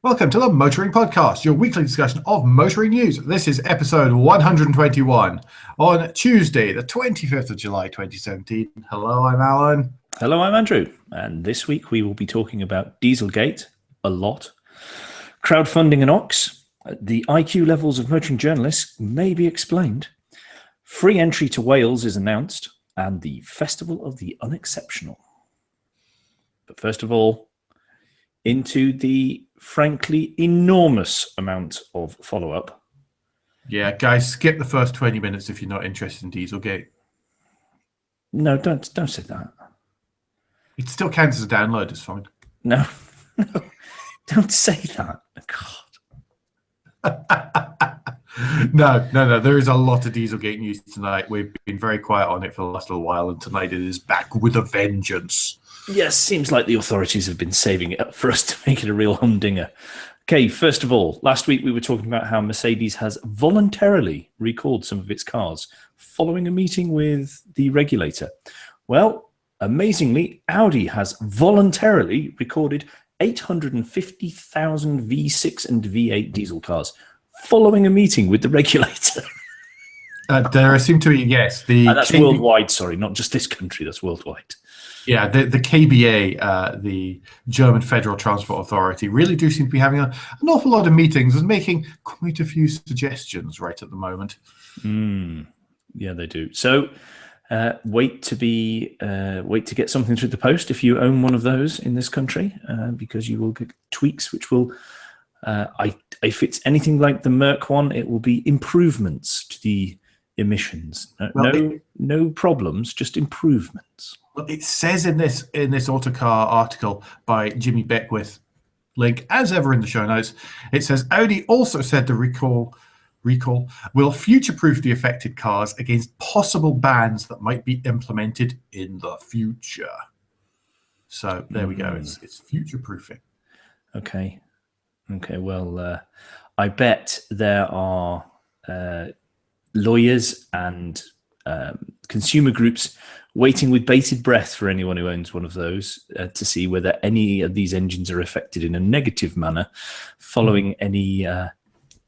Welcome to the Motoring Podcast, your weekly discussion of motoring news. This is episode 121 on Tuesday, the 25th of July, 2017. Hello, I'm Alan. Hello, I'm Andrew. And this week we will be talking about Dieselgate a lot, crowdfunding and Ox, the IQ levels of motoring journalists may be explained, free entry to Wales is announced, and the Festival of the Unexceptional. But first of all, into the frankly enormous amount of follow-up. Yeah, guys, skip the first 20 minutes if you're not interested in Dieselgate. No, don't say that. It still counts as a download, it's fine. No, don't say that. God. No. There is a lot of Dieselgate news tonight. We've been very quiet on it for the last little while, and tonight it is back with a vengeance. Yes, seems like the authorities have been saving it up for us to make it a real humdinger. Okay, first of all, last week we were talking about how Mercedes has voluntarily recalled some of its cars following a meeting with the regulator. Well, amazingly, Audi has voluntarily recorded 850,000 V6 and V8 diesel cars following a meeting with the regulator. There seem to be, yes. That's worldwide, sorry, not just this country, that's worldwide. Yeah, the KBA, the German Federal Transport Authority, really do seem to be having an awful lot of meetings and making quite a few suggestions right at the moment. Yeah, they do. So wait to get something through the post if you own one of those in this country, because you will get tweaks which will, if it's anything like the Merc one, it will be improvements to the emissions. No problems, just improvements. Well, it says in this Autocar article by Jimmy Beckwith, link as ever in the show notes, it says Audi also said the recall will future-proof the affected cars against possible bans that might be implemented in the future. So there we go. It's future-proofing. Okay. Well, I bet there are lawyers and consumer groups waiting with bated breath for anyone who owns one of those to see whether any of these engines are affected in a negative manner following any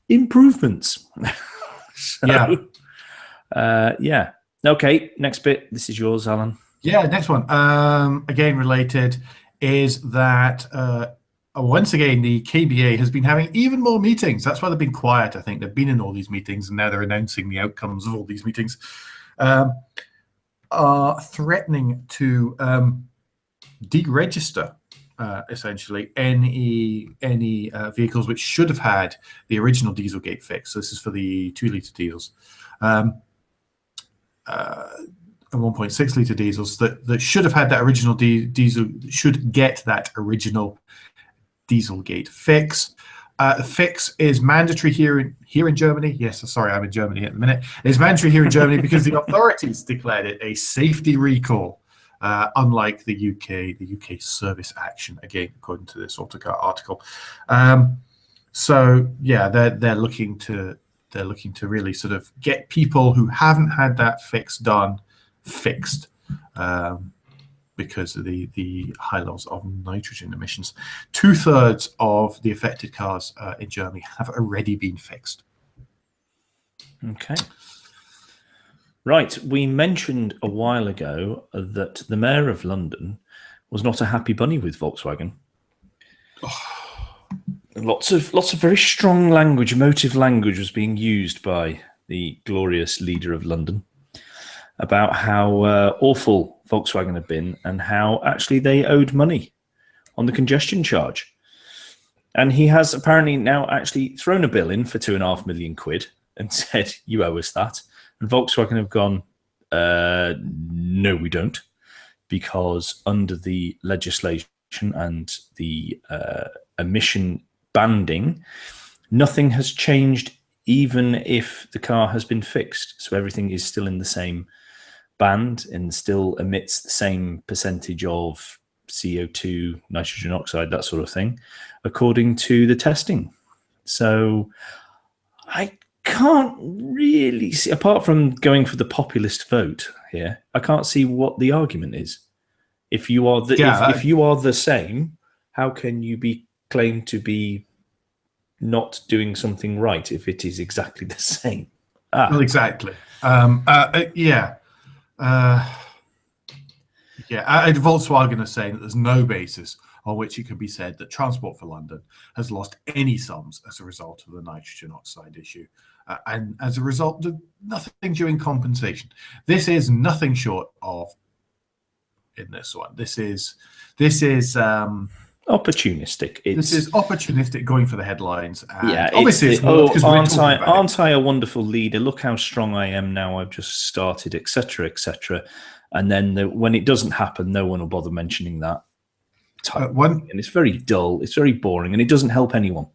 improvements. Yeah. Okay, next bit. This is yours, Alan. Yeah, next one. Again, related is that once again, the KBA has been having even more meetings. That's why they've been quiet, I think. They've been in all these meetings, and now they're announcing the outcomes of all these meetings. Are threatening to deregister, essentially, any vehicles which should have had the original Dieselgate fix. So this is for the 2-litre diesels. And 1.6-litre diesels that should have had that original diesel, should get that original Dieselgate fix. The fix is mandatory here in Germany. Yes, sorry, I'm in Germany at the minute. It's mandatory here in Germany because the authorities declared it a safety recall, unlike the UK. The UK service action, again, according to this Autocar article. So yeah, they're looking to really sort of get people who haven't had that fix done fixed. Because of the high levels of nitrogen emissions. 2/3 of the affected cars in Germany have already been fixed. Okay. Right. We mentioned a while ago that the Mayor of London was not a happy bunny with Volkswagen. Lots of very strong language, emotive language was being used by the glorious leader of London about how awful Volkswagen had been and how actually they owed money on the congestion charge. And he has apparently now actually thrown a bill in for £2.5 million and said, you owe us that. And Volkswagen have gone, no, we don't, because under the legislation and the emission banding, nothing has changed even if the car has been fixed. So everything is still in the same band and still emits the same percentage of CO2, nitrogen oxide, that sort of thing, according to the testing. So I can't really see, apart from going for the populist vote here, I can't see what the argument is. If you are if you are the same, how can you be claimed to be not doing something right if it is exactly the same? Well, exactly. Yeah. Volkswagen is saying that there's no basis on which it can be said that Transport for London has lost any sums as a result of the nitrogen oxide issue. And as a result of nothing during compensation. This is nothing short of, in this one, this is opportunistic. This is opportunistic, going for the headlines. And yeah, obviously aren't I a wonderful leader? Look how strong I am now. I've just started, etc., etc. And then when it doesn't happen, no one will bother mentioning that. And it's very dull. It's very boring, and it doesn't help anyone.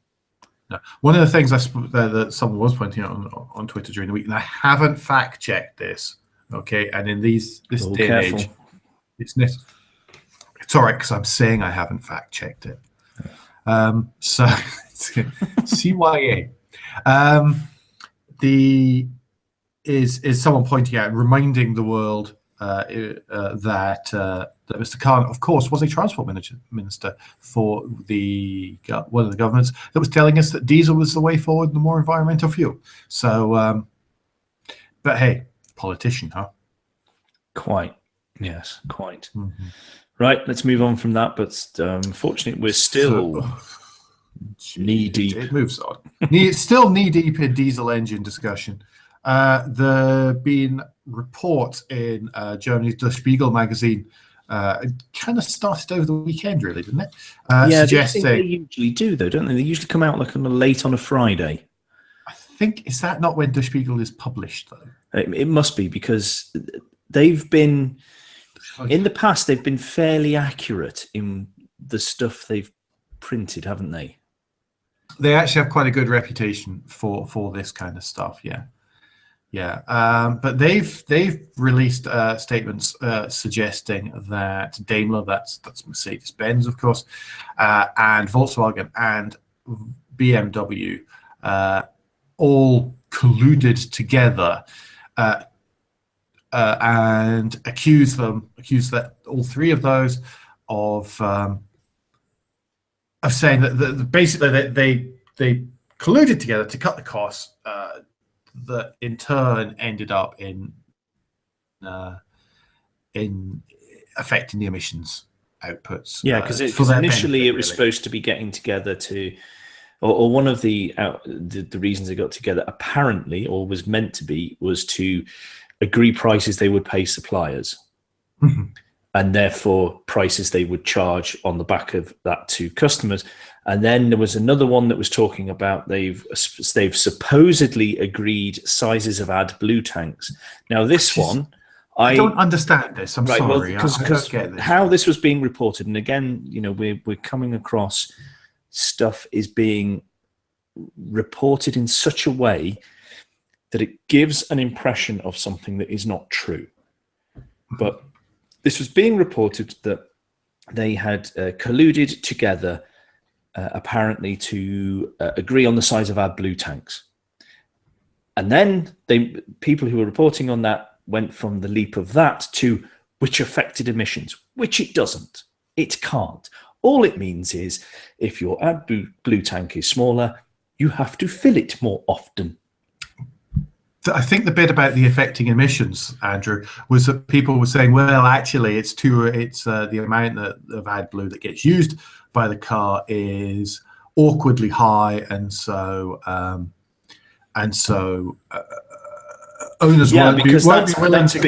No. One of the things that someone was pointing out on Twitter during the week, and I haven't fact checked this, okay, and in this day and age, it's all right because I'm saying I haven't fact checked it. So CYA, is someone pointing out and reminding the world that Mr. Khan, of course, was a transport minister for one of the governments that was telling us that diesel was the way forward, the more environmental fuel. So, but hey, politician, huh? Quite, yes, quite. Mm-hmm. Right, let's move on from that. But unfortunately, we're still knee deep. It moves on. Still knee deep in diesel engine discussion. There have been reports in Germany's Der Spiegel magazine. It kind of started over the weekend, really, didn't it? Suggesting they usually do, though, don't they? They usually come out like late on a Friday. I think, is that not when Der Spiegel is published, though? It must be, because they've been, in the past, they've been fairly accurate in the stuff they've printed, haven't they? They actually have quite a good reputation for this kind of stuff, yeah. Yeah, but they've released statements suggesting that Daimler, that's Mercedes-Benz, of course, and Volkswagen and BMW all colluded together and accuse that all three of those of saying that basically they colluded together to cut the costs. That in turn ended up in affecting the emissions outputs. Yeah, because initially it was supposed to be getting together to, or one of the reasons they got together apparently, or was meant to be, was to agree prices they would pay suppliers, and therefore prices they would charge on the back of that to customers. And then there was another one that was talking about they've supposedly agreed sizes of AdBlue tanks. Now this one, I don't understand this. I'm sorry, because how this was being reported, and again, we're coming across stuff is being reported in such a way that it gives an impression of something that is not true. But this was being reported that they had colluded together. Apparently to agree on the size of AdBlue tanks. And then people who were reporting on that went from the leap of that to which affected emissions, which it doesn't. It can't. All it means is if your AdBlue tank is smaller, you have to fill it more often. I think the bit about the affecting emissions, Andrew, was that people were saying, well, actually, it's the amount of AdBlue that gets used by the car is awkwardly high, and so owners won't be willing to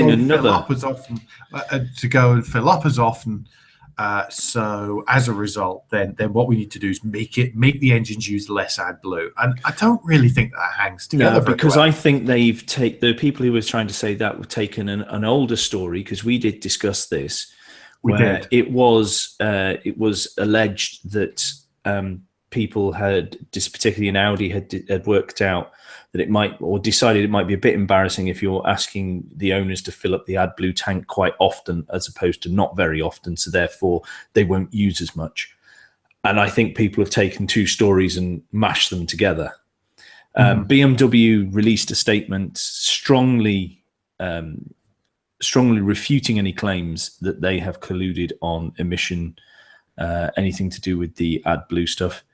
go and fill up as often. So as a result, then what we need to do is make the engines use less AdBlue, and I don't really think that hangs together. No, because I think the people who were trying to say that were taken an older story, because we did discuss this. It was alleged that people had, just particularly in Audi, had worked out that it might, or decided it might be a bit embarrassing if you're asking the owners to fill up the AdBlue tank quite often as opposed to not very often, so therefore they won't use as much. And I think people have taken two stories and mashed them together. BMW released a statement strongly refuting any claims that they have colluded on anything to do with the AdBlue stuff.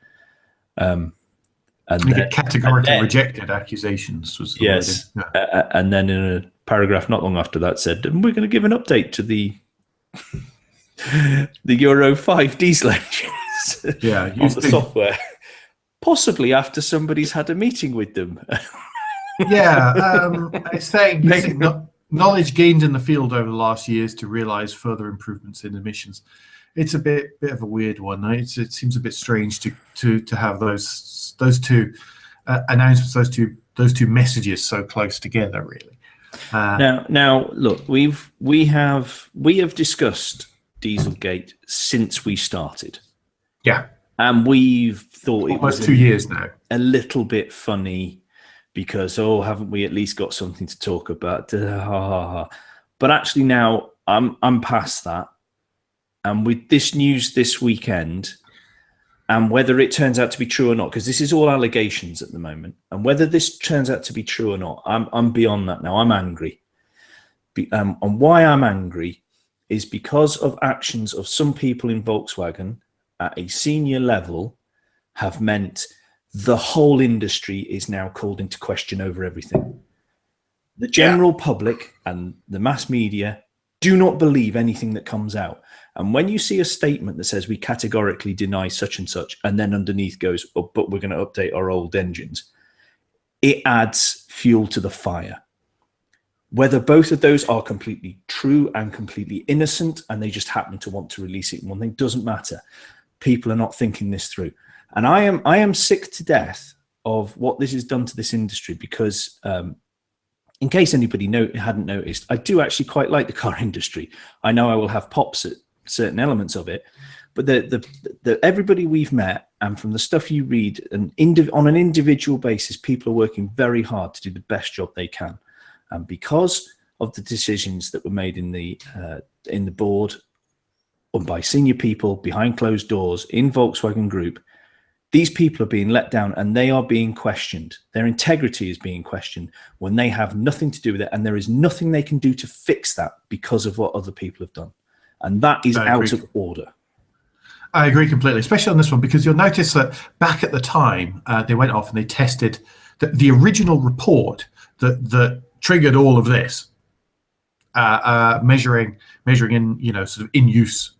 And You then, get categorically rejected accusations was the yes, wording. Yeah. and then in a paragraph not long after that said, and we're going to give an update to the Euro 5 diesel engines on the software, possibly after somebody's had a meeting with them. It's saying using knowledge gained in the field over the last years to realise further improvements in emissions. It's a bit of a weird one. It seems a bit strange to have those two announcements, those two messages so close together. Really. Now, look, we have discussed Dieselgate since we started. Yeah, and we've thought almost 2 years now. A little bit funny because haven't we at least got something to talk about? But actually, now I'm past that. And with this news this weekend, and whether it turns out to be true or not, because this is all allegations at the moment, and whether this turns out to be true or not, I'm beyond that now. I'm angry. And why I'm angry is because of actions of some people in Volkswagen at a senior level have meant the whole industry is now called into question over everything. The general public and the mass media do not believe anything that comes out. And when you see a statement that says we categorically deny such and such, and then underneath goes, but we're going to update our old engines, it adds fuel to the fire. Whether both of those are completely true and completely innocent, and they just happen to want to release it in one thing, doesn't matter. People are not thinking this through. And I am sick to death of what this has done to this industry because in case anybody hadn't noticed, I do actually quite like the car industry. I know I will have pops at certain elements of it, but the everybody we've met and from the stuff you read, and on an individual basis, people are working very hard to do the best job they can. And because of the decisions that were made in the board or by senior people behind closed doors in Volkswagen Group, these people are being let down and they are being questioned. Their integrity is being questioned when they have nothing to do with it, and there is nothing they can do to fix that because of what other people have done. And that is out of order. I agree completely, especially on this one, because you'll notice that back at the time, they went off and they tested the original report that triggered all of this, measuring in sort of in use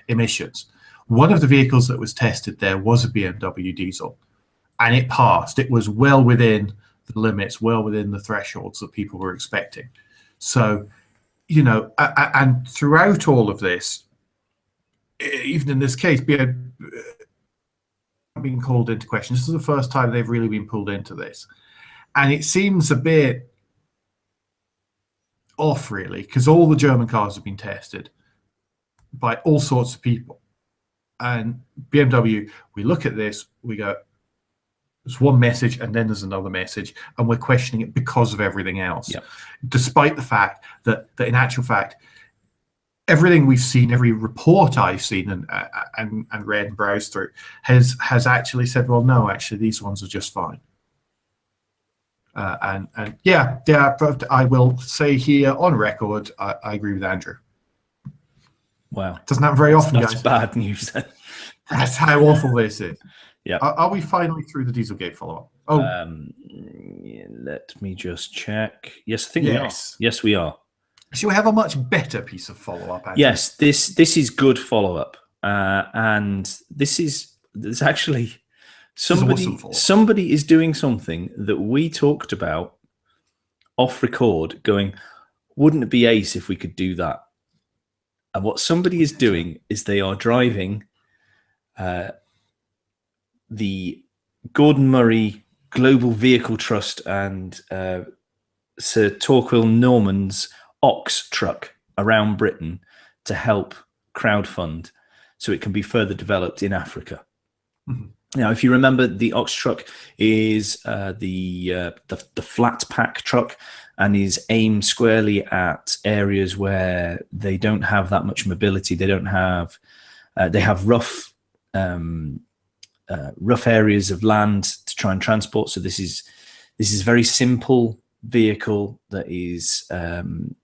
emissions. One of the vehicles that was tested there was a BMW diesel, and it passed. It was well within the limits, well within the thresholds that people were expecting. So, and throughout all of this, even in this case, being called into question. This is the first time they've really been pulled into this. And it seems a bit off, really, because all the German cars have been tested by all sorts of people. And BMW, we look at this, we go, there's one message and then there's another message, and we're questioning it because of everything else. Yep. Despite the fact that in actual fact, everything we've seen, every report I've seen and read and browsed through has actually said, well, no, actually, these ones are just fine. And but I will say here on record, I agree with Andrew. Wow. Doesn't happen very often, That's guys. bad news then. That's how awful this is. Yeah. Are we finally through the Dieselgate follow-up? Let me just check. Yes, I think we are. Yes, we are. Should we have a much better piece of follow-up, Andrew? Yes, this is good follow-up. And this actually somebody is doing something that we talked about off record, going, wouldn't it be ace if we could do that? And what somebody is doing is they are driving the Gordon Murray Global Vehicle Trust and Sir Torquil Norman's Ox truck around Britain to help crowdfund so it can be further developed in Africa. Mm-hmm. Now, if you remember, the Ox truck is the flat pack truck and is aimed squarely at areas where they don't have that much mobility. They don't have they have rough areas of land to try and transport. So this is a very simple vehicle that is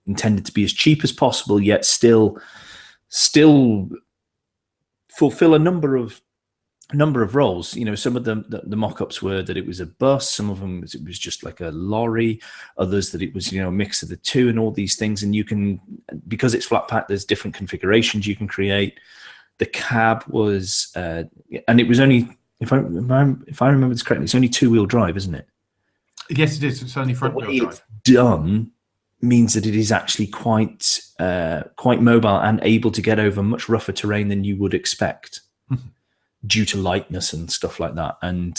intended to be as cheap as possible, yet still fulfill a number of number of roles. You know, some of them, the mock-ups were that it was a bus, some of them it was just like a lorry, others that it was, you know, a mix of the two and all these things. And you can, because it's flat pack, there's different configurations you can create. The cab was, and it was only, if I remember this correctly, it's only two-wheel drive, isn't it? Yes, it is. It's only front-wheel drive. It's done means that it is actually quite mobile and able to get over much rougher terrain than you would expect. Due to lightness and stuff like that. And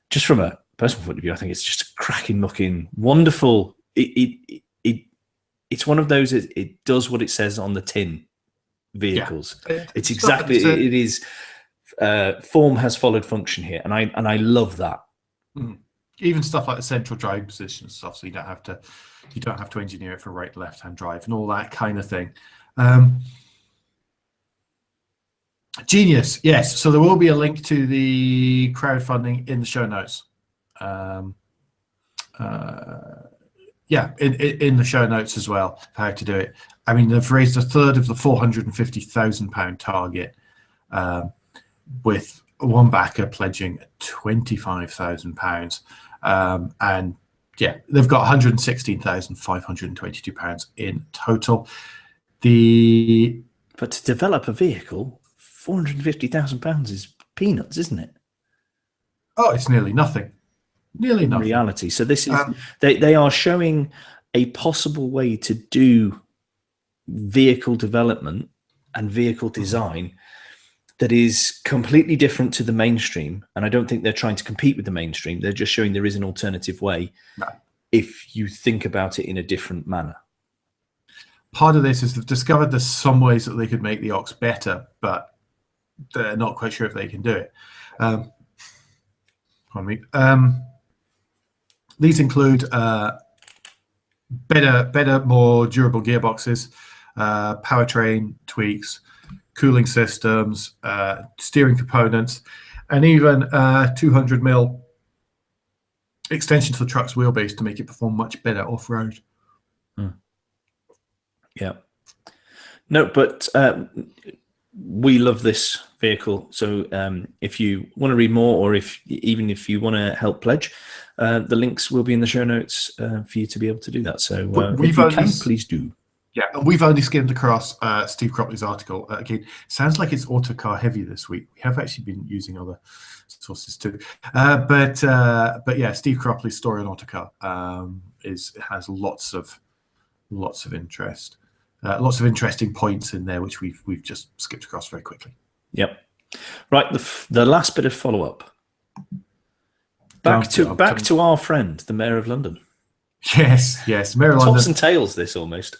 just from a personal point of view, I think it's just a cracking looking, wonderful. It's one of those, it does what it says on the tin vehicles. Yeah. It's exactly, it is, form has followed function here. And I love that. Even stuff like the central drive position stuff, so you don't have to engineer it for right, left-hand drive and all that kind of thing. Genius, yes. So there will be a link to the crowdfunding in the show notes. Yeah, in the show notes as well, how to do it. I mean, they've raised a third of the £450,000 target, with one backer pledging £25,000, and yeah, they've got £116,522 in total. But to develop a vehicle, £450,000 is peanuts, isn't it? Oh, it's nearly nothing. Nearly nothing. In reality. So this is they are showing a possible way to do vehicle development and vehicle design that is completely different to the mainstream. And I don't think they're trying to compete with the mainstream. They're just showing there is an alternative way if you think about it in a different manner. Part of this is they've discovered there's some ways that they could make the Ox better, but they're not quite sure if they can do it. These include better, more durable gearboxes, powertrain tweaks, cooling systems, steering components, and even 200mm extension to the truck's wheelbase to make it perform much better off-road. Yeah. No, but we love this vehicle. So if you want to read more, or even if you want to help pledge, the links will be in the show notes for you to be able to do that. So if you can, please do. Yeah, and we've only skimmed across Steve Cropley's article. Again, sounds like it's autocar heavy this week. We have actually been using other sources too, but yeah, Steve Cropley's story on autocar has lots of interest. Lots of interesting points in there, which we've just skipped across very quickly. Yep. Right. The last bit of follow up. Back to our friend, the Mayor of London. Yes. Mayor of London. Tops and tails. This almost.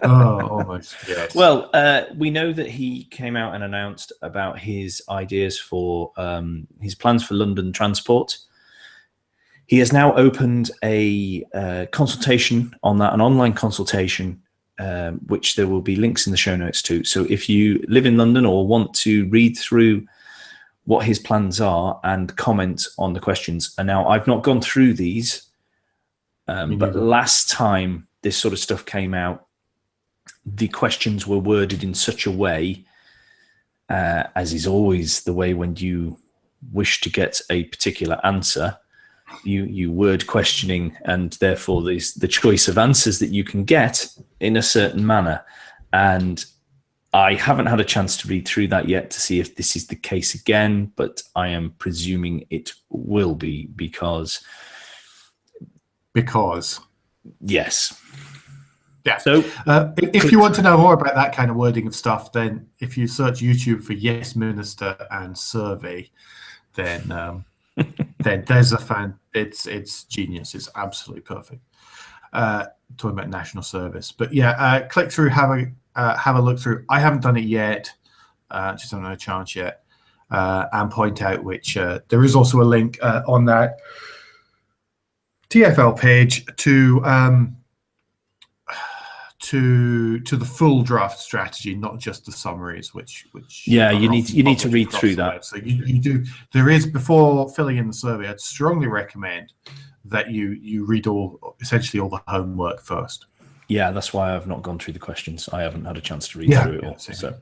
Oh, almost. Yes. Well, we know that he came out and announced about his ideas for his plans for London transport. He has now opened a consultation on that, an online consultation. Which there will be links in the show notes to. So if you live in London or want to read through what his plans are and comment on the questions. And now I've not gone through these, but last time this sort of stuff came out, the questions were worded in such a way, as is always the way when you wish to get a particular answer, you word questioning, and therefore there's the choice of answers that you can get in a certain manner. And I haven't had a chance to read through that yet to see if this is the case again, but I am presuming it will be because yes. Yeah. So if you want to know more about that kind of wording of stuff, then if you search YouTube for Yes Minister and survey, then then there's a fan. It's genius. It's absolutely perfect. Talking about national service, but yeah, click through, have a look through. I haven't done it yet, just haven't had a chance yet, and point out which there is also a link on that TFL page to the full draft strategy, not just the summaries, which yeah, you need to read through that. So you do. There is, before filling in the survey, I'd strongly recommend that you read essentially all the homework first. Yeah, that's why I've not gone through the questions. I haven't had a chance to read through it all. So,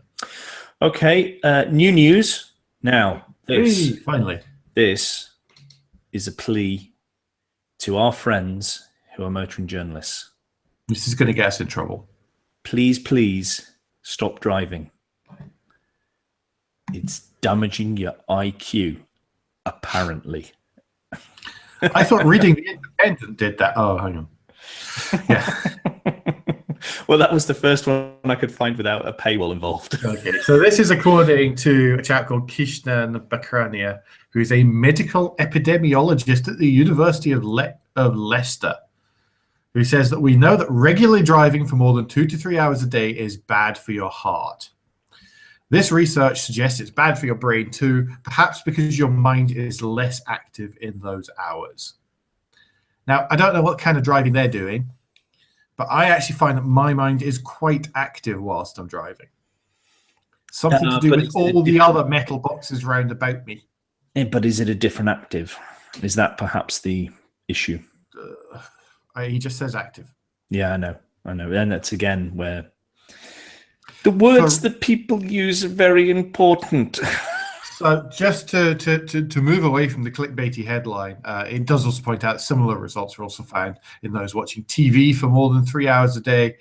okay, new news. Now, This, finally. this is a plea to our friends who are motoring journalists. This is going to get us in trouble. Please stop driving. It's damaging your IQ, apparently. I thought reading The Independent did that. Oh, hang on. Yeah. Well, that was the first one I could find without a paywall involved. Okay, so this is according to a chap called Kishnan Bakrania, who is a medical epidemiologist at the University of Leicester, who says that we know that regularly driving for more than 2 to 3 hours a day is bad for your heart. This research suggests it's bad for your brain too, perhaps because your mind is less active in those hours. Now, I don't know what kind of driving they're doing, but I actually find that my mind is quite active whilst I'm driving. Something to do with all the other metal boxes round about me. Yeah, but is it a different active? Is that perhaps the issue? He just says active. Yeah, I know. And that's again where the words that people use are very important. So just to move away from the clickbaity headline, it does also point out similar results are also found in those watching TV for more than 3 hours a day.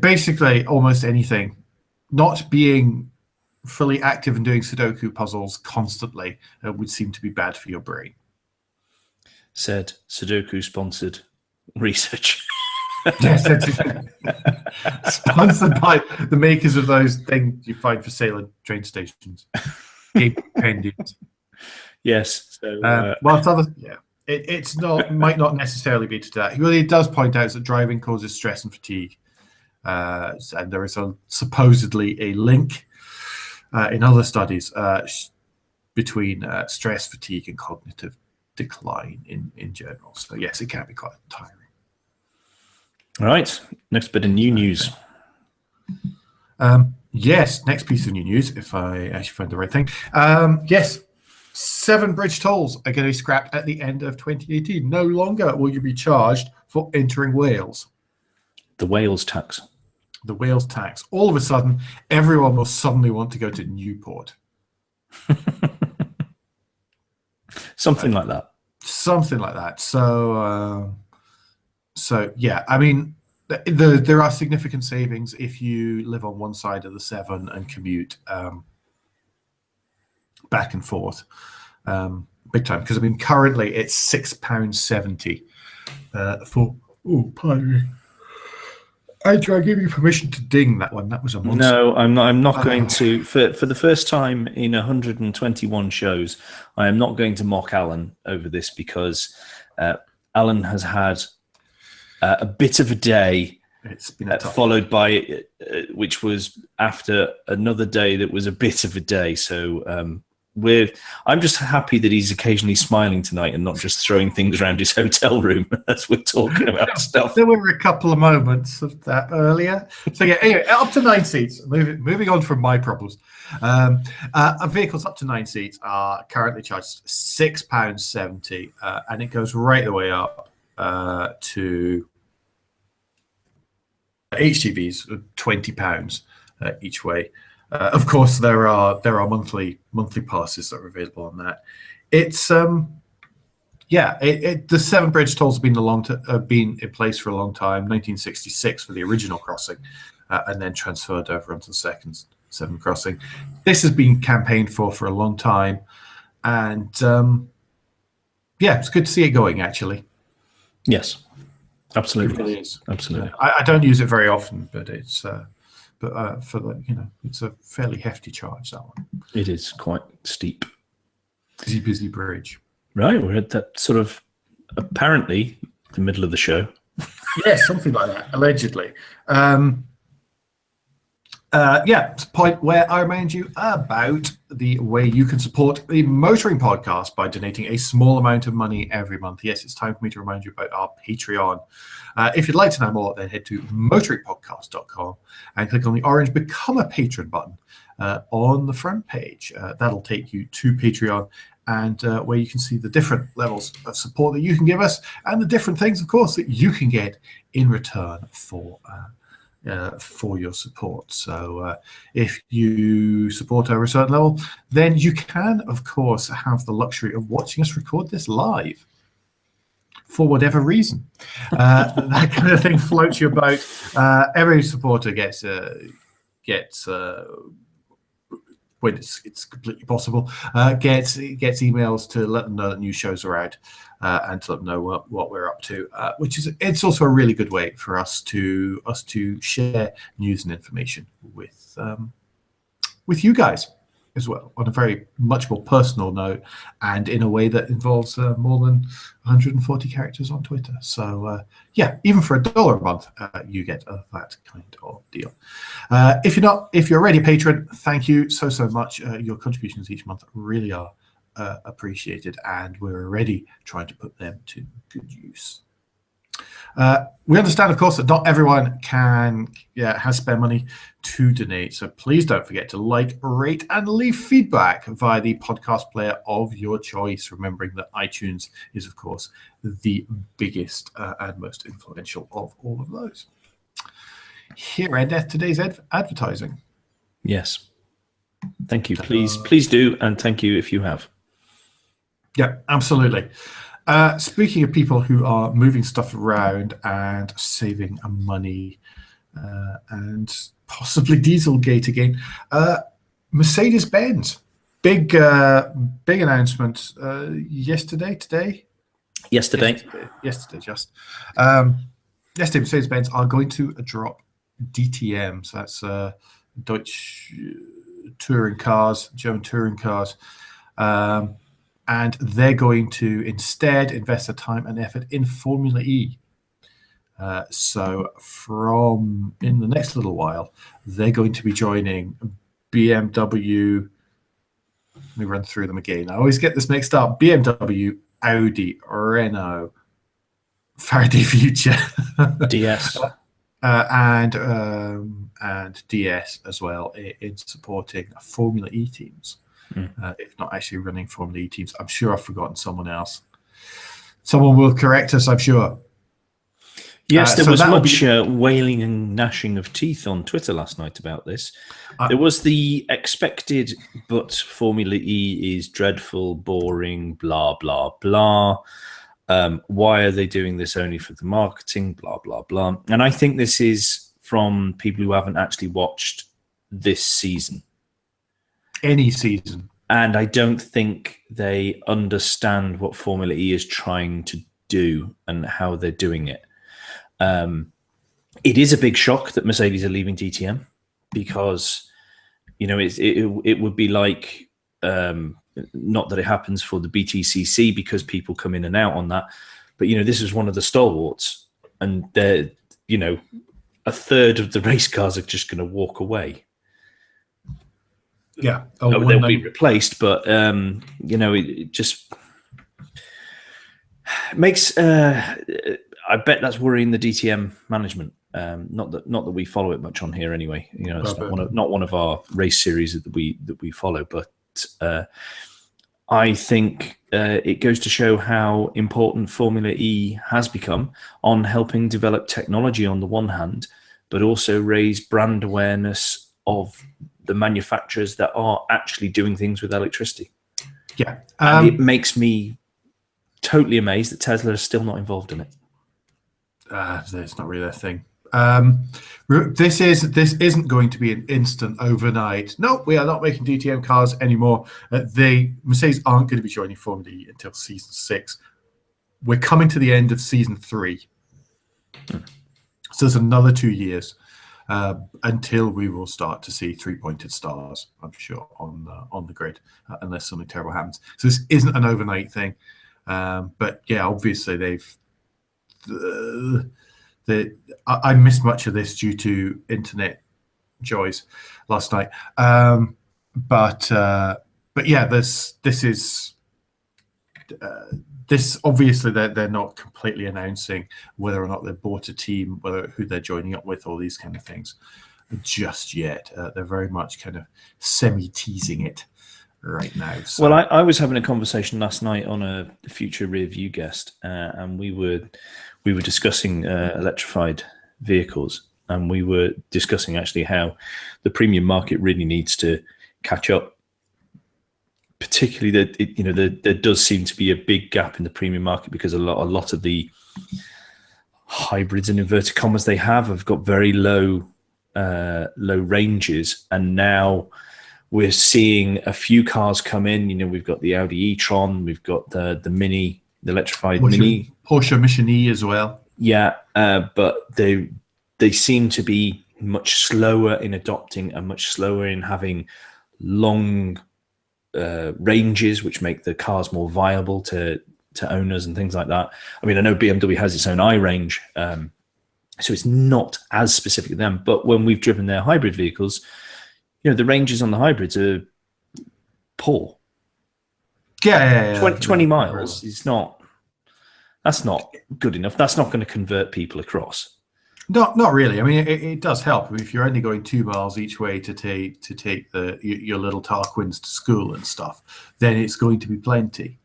Basically almost anything. Not being fully active and doing Sudoku puzzles constantly would seem to be bad for your brain. Said Sudoku sponsored research. Yes, sponsored by the makers of those things you find for sale at train stations. Game pendant. Yes. So, it's not might not necessarily be to that. He really does point out that driving causes stress and fatigue, and there is supposedly a link in other studies between stress, fatigue, and cognitive decline in general. So yes, it can be quite tiring. All right, next bit of new news. Yes, next piece of new news, if I actually find the right thing. Yes, 7 bridge tolls are going to be scrapped at the end of 2018. No longer will you be charged for entering Wales. The Wales tax. The Wales tax. All of a sudden, everyone will suddenly want to go to Newport. Something like that. Something like that. So yeah, I mean, there are significant savings if you live on one side of the 7 and commute back and forth, big time. Because I mean, currently it's £6.70 for. Oh, pardon me. I give you permission to ding that one. That was a monster. No, I'm not. I'm not going to. For the first time in 121 shows, I am not going to mock Alan over this because Alan has had a bit of a day. It's been followed by which was after another day that was a bit of a day. So I'm just happy that he's occasionally smiling tonight and not just throwing things around his hotel room as we're talking about stuff. There were a couple of moments of that earlier. So yeah, anyway, up to 9 seats. Moving on from my problems. Vehicles up to 9 seats are currently charged £6.70, and it goes right the way up to HGVs, £20 each way. Of course, there are monthly passes that are available on that. It's the 7 bridge tolls have been in place for a long time. 1966 for the original crossing, and then transferred over onto the second 7 crossing. This has been campaigned for a long time, and it's good to see it going. Actually, yes, absolutely, it really is. Absolutely. I don't use it very often, but it's. For the it's a fairly hefty charge, that one. It is quite steep. Busy bridge. Right, we're at that sort of apparently the middle of the show. Yes, something like that, allegedly. It's a point where I remind you about the way you can support the Motoring Podcast by donating a small amount of money every month. Yes, it's time for me to remind you about our Patreon. If you'd like to know more, then head to motoringpodcast.com and click on the orange Become a Patron button on the front page. That'll take you to Patreon, and where you can see the different levels of support that you can give us and the different things, of course, that you can get in return for for your support. So if you support over a certain level, then you can, of course, have the luxury of watching us record this live for whatever reason. That kind of thing floats your boat. Every supporter gets when it's completely possible, gets emails to let them know that new shows are out and to let them know what we're up to, it's also a really good way for us to share news and information with you guys as well, on a very much more personal note and in a way that involves more than 140 characters on Twitter. So yeah, even for $1 a month, you get that kind of deal. If you're already a patron, thank you so much. Your contributions each month really are appreciated, and we're already trying to put them to good use. We understand, of course, that not everyone has spare money to donate, so please don't forget to like, rate, and leave feedback via the podcast player of your choice, remembering that iTunes is, of course, the biggest and most influential of all of those. Here endeth today's advertising. Yes. Thank you. Please do, and thank you if you have. Yeah, absolutely. Speaking of people who are moving stuff around and saving money and possibly Dieselgate again, Mercedes-Benz, big announcement yesterday, Yesterday, Mercedes-Benz are going to drop DTM. So that's Deutsch touring cars, German touring cars. And they're going to instead invest their time and effort in Formula E. So in the next little while, they're going to be joining BMW. Let me run through them again. I always get this mixed up. BMW, Audi, Renault, Faraday Future, DS, and DS as well in supporting Formula E teams. If not actually running Formula E teams. I'm sure I've forgotten someone else. Someone will correct us, I'm sure. Yes, there was much wailing and gnashing of teeth on Twitter last night about this. There was the expected, but Formula E is dreadful, boring, blah, blah, blah. Why are they doing this only for the marketing, blah, blah, blah. And I think this is from people who haven't actually watched this season. Any season. And I don't think they understand what Formula E is trying to do and how they're doing it. It is a big shock that Mercedes are leaving DTM because, it would be like, not that it happens for the BTCC because people come in and out on that, but, this is one of the stalwarts, and they're, a third of the race cars are just going to walk away. Yeah, they'll be replaced, but it just makes. I bet that's worrying the DTM management. Not that we follow it much on here anyway. It's not one of our race series that we follow. But I think it goes to show how important Formula E has become on helping develop technology on the one hand, but also raise brand awareness of the manufacturers that are actually doing things with electricity. Yeah. And it makes me totally amazed that Tesla is still not involved in it. It's not really their thing. This isn't going to be an instant overnight. No, we are not making DTM cars anymore. Mercedes aren't going to be joining Formula E until season 6. We're coming to the end of season 3. So there's another 2 years. Until we will start to see 3-pointed stars, I'm sure, on the grid, unless something terrible happens. So this isn't an overnight thing, but yeah, obviously I missed much of this due to internet joys last night, but yeah, this obviously they're not completely announcing whether or not they've bought a team, who they're joining up with, all these kind of things just yet. They're very much kind of semi-teasing it right now. So. Well, I was having a conversation last night on a future rear view guest, and we were discussing electrified vehicles, and we were discussing actually how the premium market really needs to catch up. Particularly that there does seem to be a big gap in the premium market because a lot of the hybrids in inverted commas they have got very low ranges, and now we're seeing a few cars come in. We've got the Audi e-tron, we've got the Mini, the electrified Mini, Porsche Mission E as well. Yeah, but they seem to be much slower in adopting and much slower in having long ranges, which make the cars more viable to owners and things like that. I mean, I know BMW has its own I range, so it's not as specific to them. But when we've driven their hybrid vehicles, the ranges on the hybrids are poor. Yeah. 20 miles is not. That's not good enough. That's not going to convert people across. Not really. I mean, it does help. I mean, if you're only going 2 miles each way to take your little Tarquins to school and stuff, then it's going to be plenty.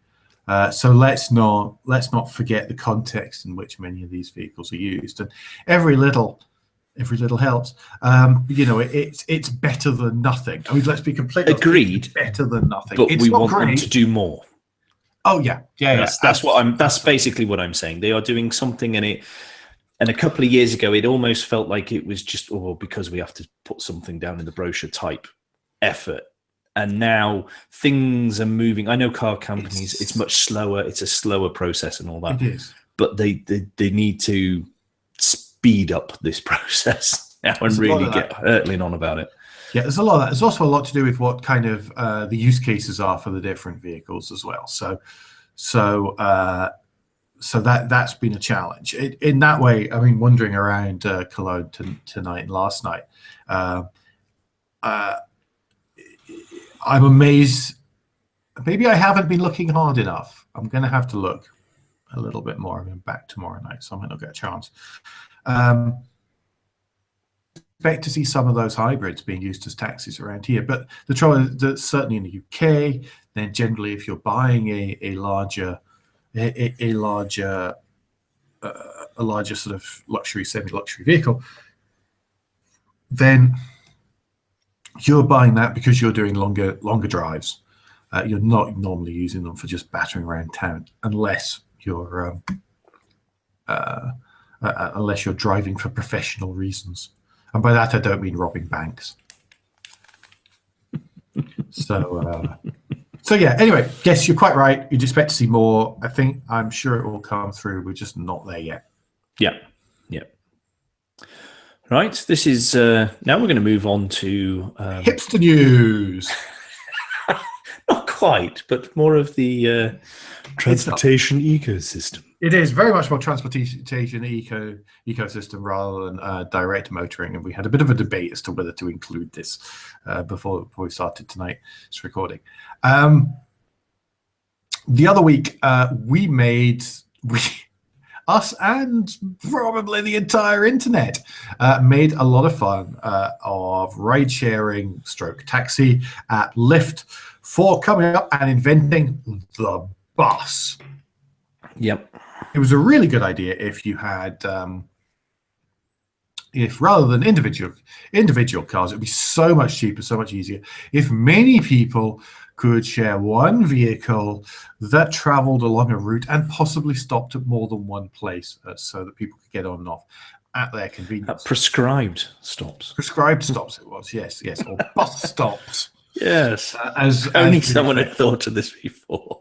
So let's not forget the context in which many of these vehicles are used, and every little helps. It's better than nothing. I mean, let's be completely agreed. It's better than nothing. But it's we not want great. them to do more. Oh yeah. That's basically what I'm saying. They are doing something in it. And a couple of years ago, it almost felt like it was just, because we have to put something down in the brochure type effort. And now things are moving. I know car companies, it's much slower. It's a slower process and all that. It is. But they need to speed up this process now and really get hurtling on about it. Yeah, there's a lot of that. There's also a lot to do with what kind of the use cases are for the different vehicles as well. So that's been a challenge. In that way, I mean, wandering around Cologne tonight and last night, I'm amazed. Maybe I haven't been looking hard enough. I'm going to have to look a little bit more. I'm back tomorrow night, so I might not get a chance. Expect to see some of those hybrids being used as taxis around here, but the trouble is that certainly in the UK, then generally if you're buying a larger sort of luxury, semi-luxury vehicle, then you're buying that because you're doing longer drives. You're not normally using them for just battering around town, unless you're driving for professional reasons. And by that I don't mean robbing banks. So yeah, anyway, yes, you're quite right. You'd expect to see more. I'm sure it will come through. We're just not there yet. Yeah. Right. This is now we're going to move on to hipster news. Not quite, but more of the transportation ecosystem. It is very much more transportation ecosystem rather than direct motoring, and we had a bit of a debate as to whether to include this before we started tonight's recording. The other week, us and probably the entire internet made a lot of fun of ride-sharing / taxi at Lyft for coming up and inventing the bus. Yep. It was a really good idea if you had, if rather than individual cars, it would be so much cheaper, so much easier if many people could share one vehicle that traveled along a route and possibly stopped at more than one place so that people could get on and off at their convenience. Prescribed stops. Prescribed stops it was, yes, or bus stops. Yes. As someone had thought of this before.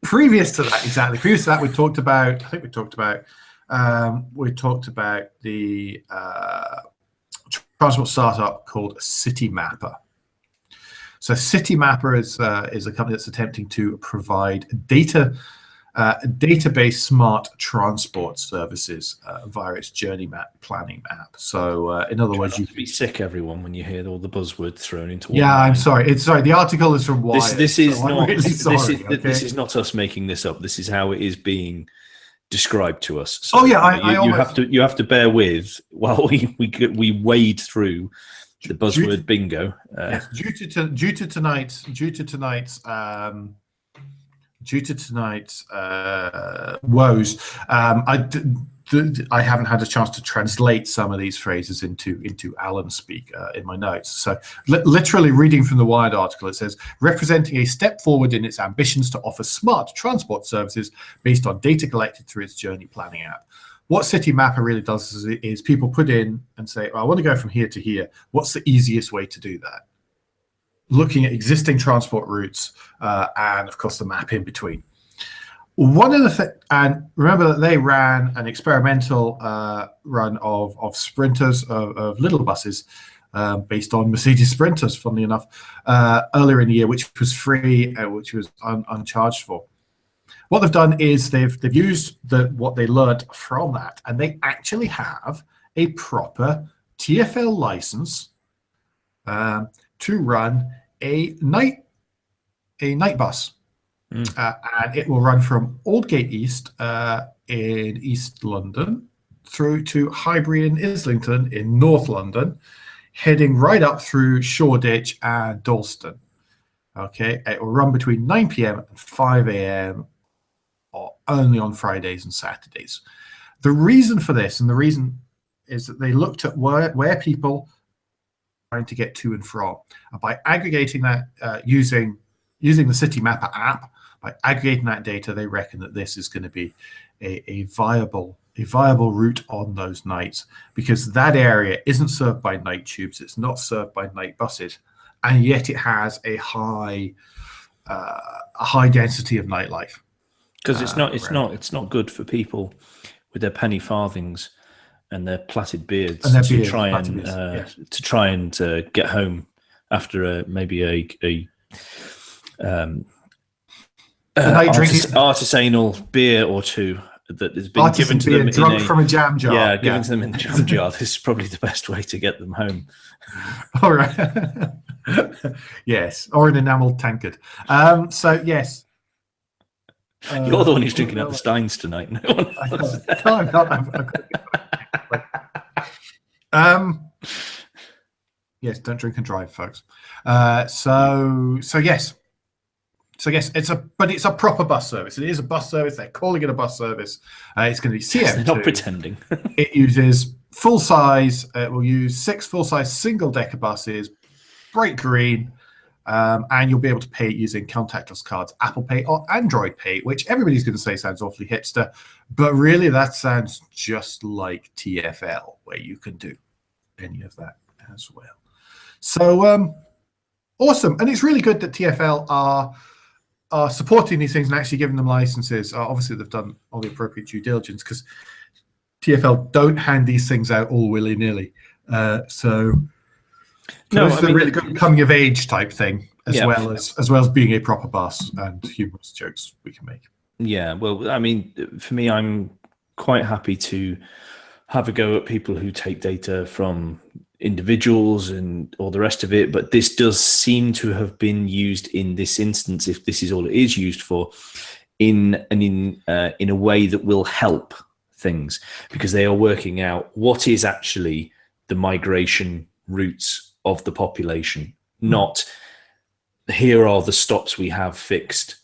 Previous to that, we talked about the transport startup called City Mapper. So City Mapper is a company that's attempting to provide database smart transport services via its journey map planning app. So in other words, you be sick, everyone, when you hear all the buzzwords thrown into one. Yeah, I'm sorry. The article is from Wired. This is not us making this up. This is how it is being described to us. So you have to bear with while we wade through the buzzword bingo. Yes, due to tonight's woes, I haven't had a chance to translate some of these phrases into Alan speak in my notes. So literally reading from the Wired article, it says, representing a step forward in its ambitions to offer smart transport services based on data collected through its journey planning app. What City Mapper really does is people put in and say, I want to go from here to here. What's the easiest way to do that? Looking at existing transport routes and, of course, the map in between. One of the things, and remember that they ran an experimental run of sprinters, of little buses, based on Mercedes Sprinters, funnily enough, earlier in the year, which was free, which was uncharged for. What they've done is they've used what they learned from that, and they actually have a proper TfL license to run a night bus. And it will run from Aldgate East in East London through to Highbury and Islington in North London, heading right up through Shoreditch and Dalston. Okay, it will run between 9 p.m. and 5 a.m. or only on Fridays and Saturdays. The reason for this, and the reason is that they looked at where people are trying to get to and from, and by aggregating that using the City Mapper app, by aggregating that data, they reckon that this is going to be a viable route on those nights, because that area isn't served by night tubes, it's not served by night buses, and yet it has a high density of nightlife. Because it's not good for people with their penny farthings and their plaited beards to try and get home after maybe a artisanal beer or two that has been given to them drunk from a jam jar. Yeah, given to them in the jam jar. This is probably the best way to get them home. All right. Yes, or an enamelled tankard. So yes. You're the one who's drinking out the steins tonight. No one else. No, I'm not. Yes, don't drink and drive, folks. So yes. So yes, it's a proper bus service. It is a bus service. They're calling it a bus service. It's going to be CM2. They're not pretending. It uses full size. It will use 6 full-size single-decker buses, bright green, and you'll be able to pay using contactless cards, Apple Pay or Android Pay, which everybody's going to say sounds awfully hipster, but really that sounds just like TfL, where you can do any of that as well. So awesome, and it's really good that TfL are supporting these things and actually giving them licenses. Obviously, they've done all the appropriate due diligence, because TfL don't hand these things out all willy-nilly. This is a really good coming of age type thing, as well as being a proper bus and humorous jokes we can make. Yeah, well, I mean, for me, I'm quite happy to have a go at people who take data from individuals and all the rest of it, but this does seem to have been used in this instance, if this is all it is used for, in a way that will help things, because they are working out what is actually the migration routes of the population, not here are the stops we have fixed.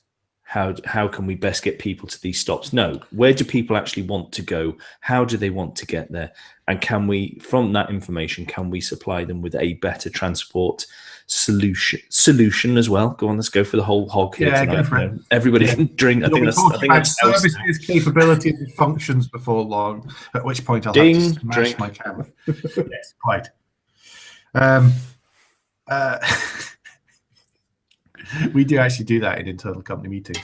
How can we best get people to these stops? No, where do people actually want to go? How do they want to get there? And can we, from that information, can we supply them with a better transport solution as well? Go on, let's go for the whole hog here tonight. Go for it. Everybody can drink. I think that's services, capabilities, and functions before long. At which point I'll have to smash my camera. Yes, quite. We do actually do that in internal company meetings.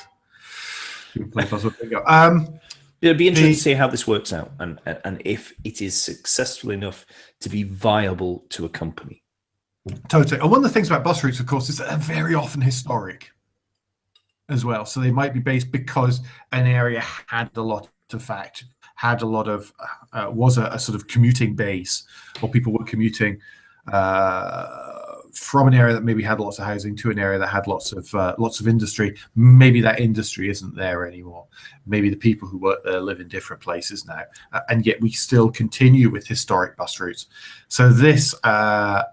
It'd be interesting to see how this works out, and if it is successful enough to be viable to a company. Totally. And one of the things about bus routes, of course, is that they're very often historic as well. So they might be based because an area had a lot of was a sort of commuting base, or people were commuting from an area that maybe had lots of housing to an area that had lots of industry. Maybe that industry isn't there anymore. Maybe the people who work there live in different places now, and yet we still continue with historic bus routes. So this, I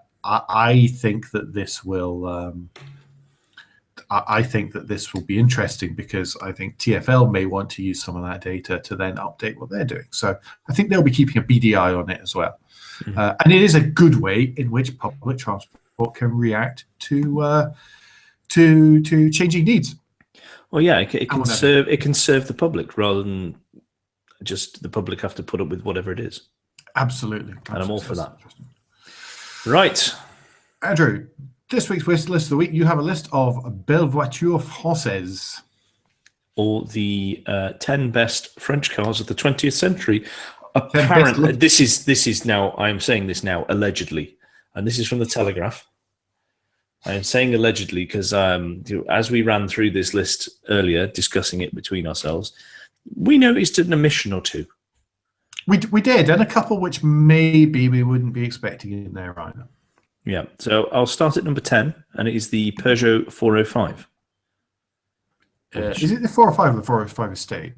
think that this will. I think that this will be interesting because I think TfL may want to use some of that data to then update what they're doing. So I think they'll be keeping a beady eye on it as well. And it is a good way in which public transport can react to changing needs. Well, yeah, it can serve the public rather than just the public have to put up with whatever it is. Absolutely. And I'm all for that. Right. Andrew, this week's wish list of the week, you have a list of Belles Voitures Françaises. Or the 10 best French cars of the 20th century. Apparently, this is now, I am saying this now, allegedly. And this is from the Telegraph. I am saying allegedly because as we ran through this list earlier, discussing it between ourselves, we noticed an omission or two. We did, and a couple which maybe we wouldn't be expecting in there either. Yeah, so I'll start at number 10, and it is the Peugeot 405. Is it the 405 or the 405 Estate?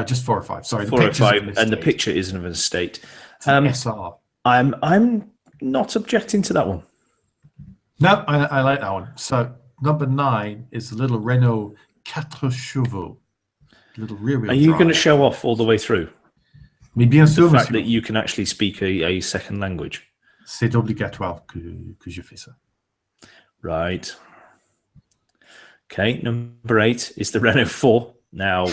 Just 405. Sorry, 405, and the picture isn't of an estate. SR. I'm not objecting to that one. No, I like that one. So number 9 is the little Renault 4 chevaux. Little rear-wheel drive. Are you going to drive. show off all the way through? Mais bien sûr, the fact that you can actually speak a second language. C'est obligatoire que je fais ça. Right. Okay, number 8 is the Renault 4. Now,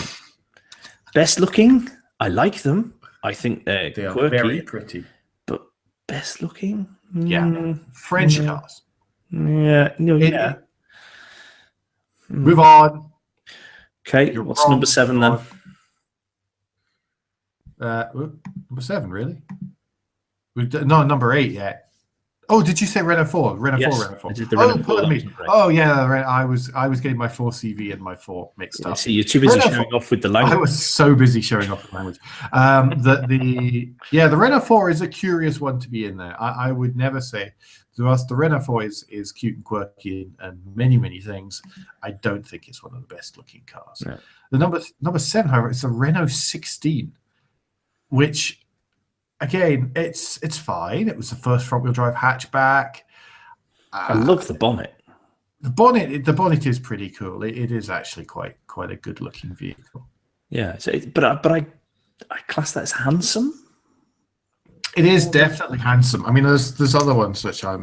best looking, I like them. I think they are quirky, very pretty. But best looking? Yeah. French cars. Yeah. No, yeah. Move on. Okay, what's number 7 then? Number 7, really? No, number 8 yet. Oh, did you say Renault 4? Renault 4, Renault 4. I did the Renault 4. Oh, yeah, I was getting my 4CV and my 4 mixed up. See, you're too busy showing off with the language. I was so busy showing off the language. The Renault 4 is a curious one to be in there. I would never say to us the Renault 4 is cute and quirky and many things. I don't think it's one of the best looking cars. No. The number 7, however, is the Renault 16, which again, it's fine. It was the first front-wheel drive hatchback. I love the bonnet. The bonnet is pretty cool. It is actually quite a good-looking vehicle. Yeah, but I class that as handsome. It is definitely handsome. I mean, there's other ones which I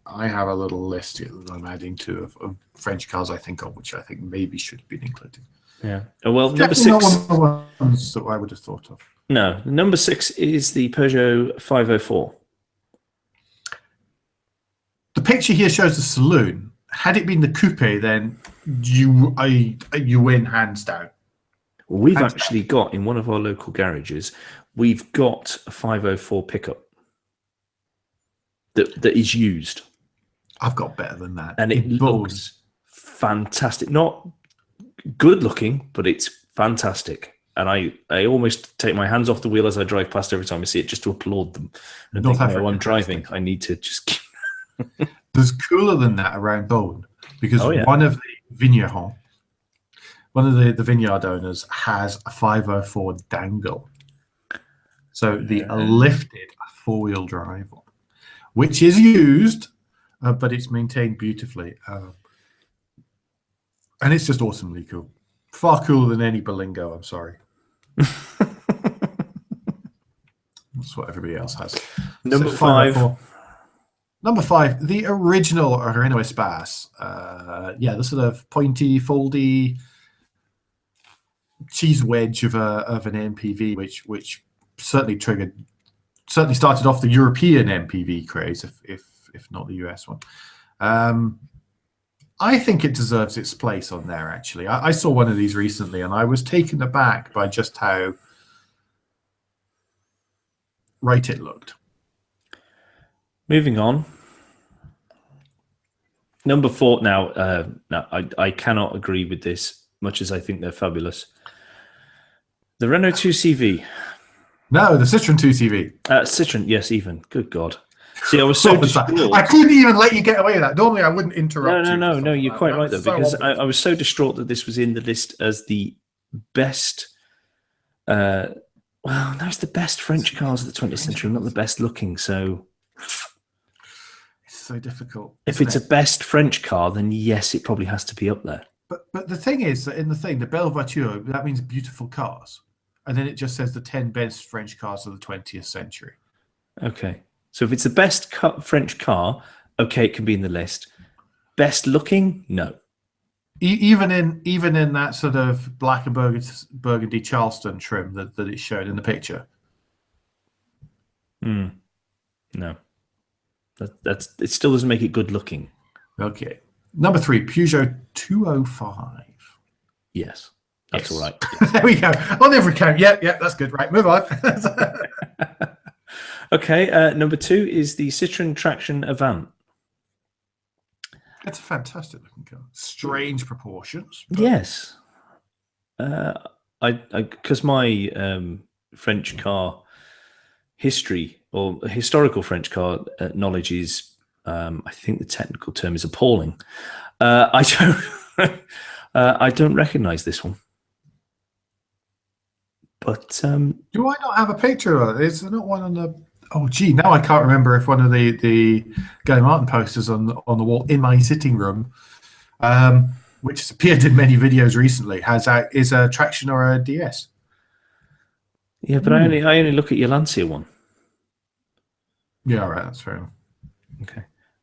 have a little list here that I'm adding to of French cars I think of, which I think maybe should have been included. Yeah. Oh, well, number 6. Not one of the ones that I would have thought of. No, number 6 is the Peugeot 504. The picture here shows the saloon. Had it been the coupe, then you win hands down. Well, we've actually got in one of our local garages, we've got a 504 pickup that is used. I've got better than that, and it looks fantastic. Not good looking, but it's fantastic. And I almost take my hands off the wheel as I drive past every time I see it, just to applaud them. And think, no, I'm driving. I need to just. There's cooler than that around Beaune because one of the vignerons, one of the vineyard owners, has a 504 dangle. So the lifted 4-wheel drive one, which is used, but it's maintained beautifully, and it's just awesomely cool. Far cooler than any Berlingo, I'm sorry. That's what everybody else has. Number 5. Number 5, the original Renault Espace. The sort of pointy, foldy cheese wedge of an MPV, which certainly started off the European MPV craze, if not the US one. I think it deserves its place on there, actually. I saw one of these recently, and I was taken aback by just how right it looked. Moving on. Number 4. Now, I cannot agree with this, much as I think they're fabulous. The Renault 2CV. No, the Citroën 2CV. Citroën, yes, even. Good God. See, I was so distraught. I couldn't even let you get away with that. Normally, I wouldn't interrupt you. No, you're quite right, though, because I was so distraught that this was in the list as the best... it's the best French cars of the 20th century, not the best looking, so... so difficult. If it's a best French car, then yes, it probably has to be up there. But the thing is that in the Belle Voiture, that means beautiful cars. And then it just says the 10 best French cars of the 20th century. Okay. So if it's the best French car, okay, it can be in the list. Best looking? No. Even in that sort of black and burgundy Charleston trim that it showed in the picture. No. It still doesn't make it good looking. Okay. Number 3, Peugeot 205. Yes. That's all right. There we go. On every count. Yep, that's good. Right, move on. Okay, number 2 is the Citroën Traction Avant. It's a fantastic looking car. Strange proportions. Yes. Because my French car history or historical French car knowledge is, I think the technical term is appalling. I don't recognize this one. But do I not have a picture of it? Is there not one on the? Oh, gee, now I can't remember if one of the Guy Martin posters on the wall in my sitting room, which has appeared in many videos recently, is a Traction or a DS. Yeah, but I only look at your Lancia one. Yeah, all right, that's fair enough. Okay.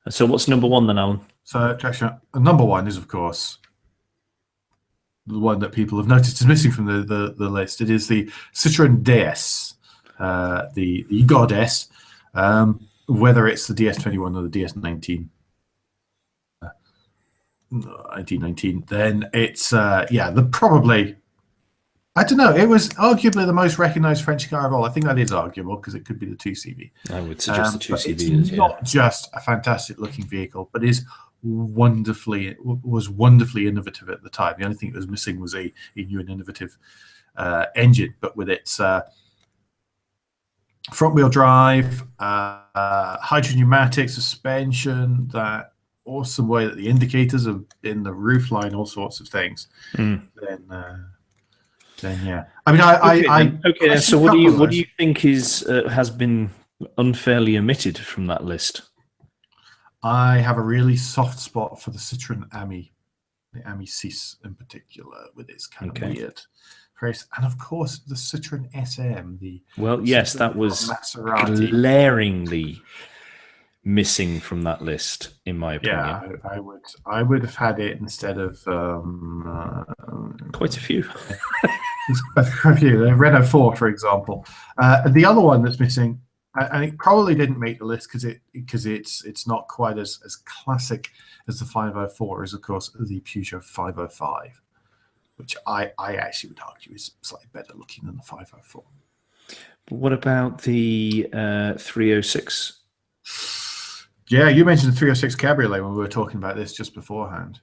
So what's number 1 then, Alan? So Traction number 1 is, of course, the one that people have noticed is missing from the list. It is the Citroën DS, the Goddess, whether it's the DS21 or the DS19, 1919, then it's probably, I don't know, it was arguably the most recognized French car of all. I think that is arguable because it could be the 2CV. I would suggest the 2CV. It's not just a fantastic looking vehicle, but is wonderfully innovative at the time. The only thing it was missing was a new and innovative engine, but with its front wheel drive, hydrogen pneumatic suspension, that awesome way that the indicators are in the roof line, all sorts of things. Then yeah, I mean, okay. So what do you think has been unfairly omitted from that list? I have a really soft spot for the Citroën Ami, the Ami 6 in particular, with its kind of weird face, and of course the Citroën SM. Yes, that was Maserati. glaringly missing from that list, in my opinion. Yeah, I would have had it instead of quite a few. Quite a few. The Renault 4, for example. The other one that's missing, and it probably didn't make the list because it's not quite as classic as the 504, is of course the Peugeot 505, which I actually would argue is slightly better looking than the 504. But what about the 306? Yeah, you mentioned the 306 Cabriolet when we were talking about this just beforehand.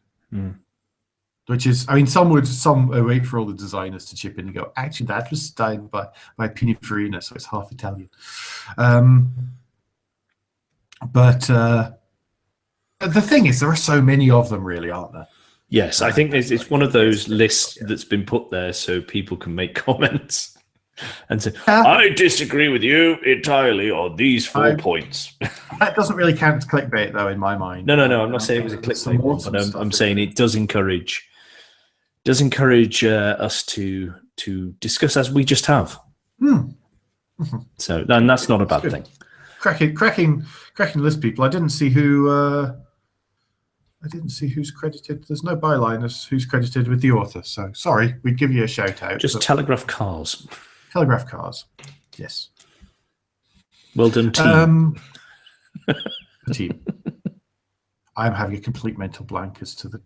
Which is, I mean, some wait for all the designers to chip in and go, actually, that was designed by Pininfarina, so it's half Italian. But the thing is, there are so many of them, really, aren't there? Yes, I think it's one of those lists that's been put there so people can make comments and say, I disagree with you entirely on these 4 points. That doesn't really count as clickbait, though, in my mind. No, I'm not saying it was a clickbait one, but I'm saying it does encourage us to discuss as we just have. So, and that's not a bad thing. Cracking list, people. I didn't see who's credited. There's no byline as who's credited with the author. So sorry, we'd give you a shout out. Just Telegraph Cars. Telegraph Cars. Yes. Well done, team. The team. I'm having a complete mental blank as to the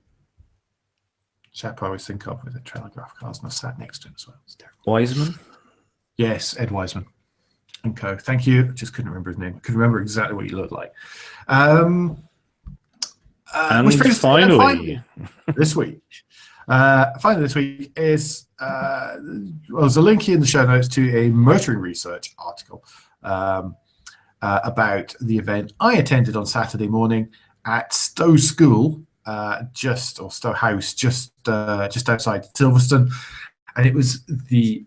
chap I always think of with the Telegraph Cars, and I sat next to him as well. It's terrible. Wiseman? Yes, Ed Wiseman and co. Thank you. I just couldn't remember his name. I could remember exactly what he looked like. And finally, this week. Finally, this week is there's a link here in the show notes to a motoring research article about the event I attended on Saturday morning at Stowe School, Stowe House, just outside Silverstone, and it was the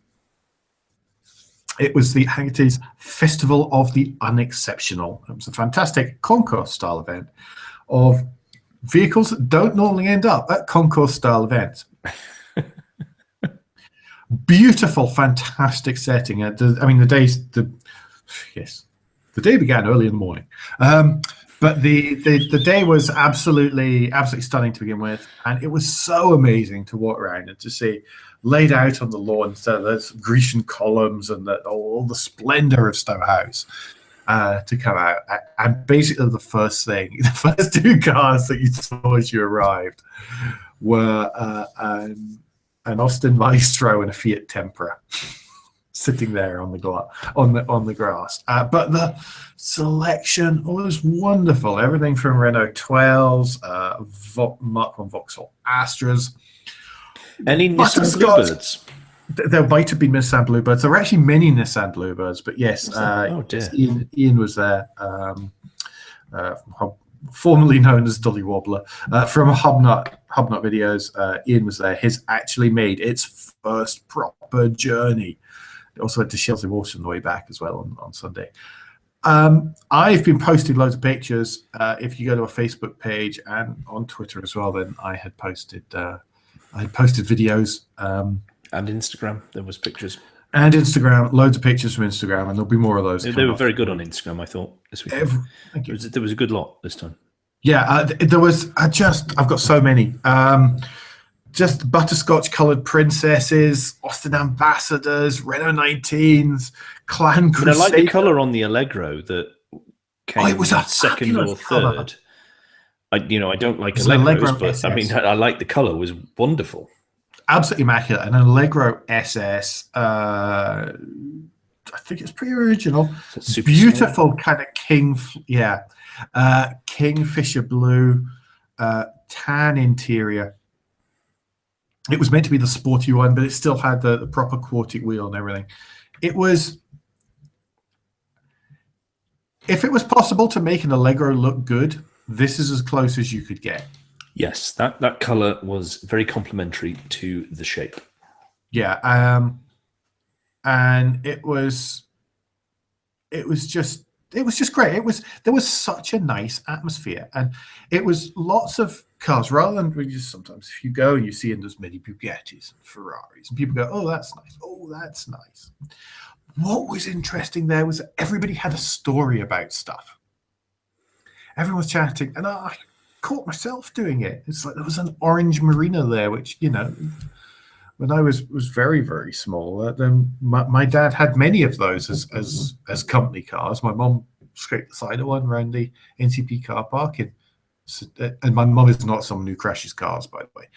It was the Haggerty's Festival of the Unexceptional. It was a fantastic concourse-style event of vehicles that don't normally end up at concourse-style events. Beautiful, fantastic setting. The day began early in the morning, but the day was absolutely stunning to begin with, and it was so amazing to walk around and to see laid out on the lawn. So there's Grecian columns and all the splendor of Stowe House to come out. And basically, the first two cars that you saw as you arrived were an Austin Maestro and a Fiat Tempra sitting there on the grass. But the selection was wonderful. Everything from Renault 12s, Mark 1 Vauxhall Astras. Any Nissan Bluebirds? There might have been Nissan Bluebirds. There were actually many Nissan Bluebirds, but yes, Ian was there. Formerly known as Dolly Wobbler, from Hobnut videos. Ian was there. His actually made its first proper journey. It also went to Shelsley Water on the way back as well on Sunday. I've been posting loads of pictures. If you go to our Facebook page and on Twitter as well, then I had posted videos. And Instagram, there was pictures. And Instagram, loads of pictures from Instagram, and there'll be more of those. They were very good on Instagram, I thought, this week. Thank you. There was a good lot this time. Yeah, there was. I've got so many. Just butterscotch-coloured princesses, Austin Ambassadors, Renault 19s, Clan Crusader. I like the colour on the Allegro that came it was a second or colour. third. I don't like Allegros, but SS. I mean, I like the colour. It was wonderful. Absolutely immaculate. An Allegro SS. I think it's pretty original. Beautiful small. Kind of kingfisher blue, tan interior. It was meant to be the sporty one, but it still had the proper Quartic wheel and everything. It was, if it was possible to make an Allegro look good, this is as close as you could get. Yes, that colour was very complementary to the shape. Yeah, and it was just great. There was such a nice atmosphere, and it was lots of cars rather than sometimes if you go and you see in those many Bugattis and Ferraris, and people go, "Oh, that's nice. Oh, that's nice." What was interesting there was that everybody had a story about stuff. Everyone was chatting, and I caught myself doing it. It's like there was an orange Marina there, which, when I was very, very small, then my dad had many of those as company cars. My mum scraped the side of one around the NCP car park, and my mum is not someone who crashes cars, by the way,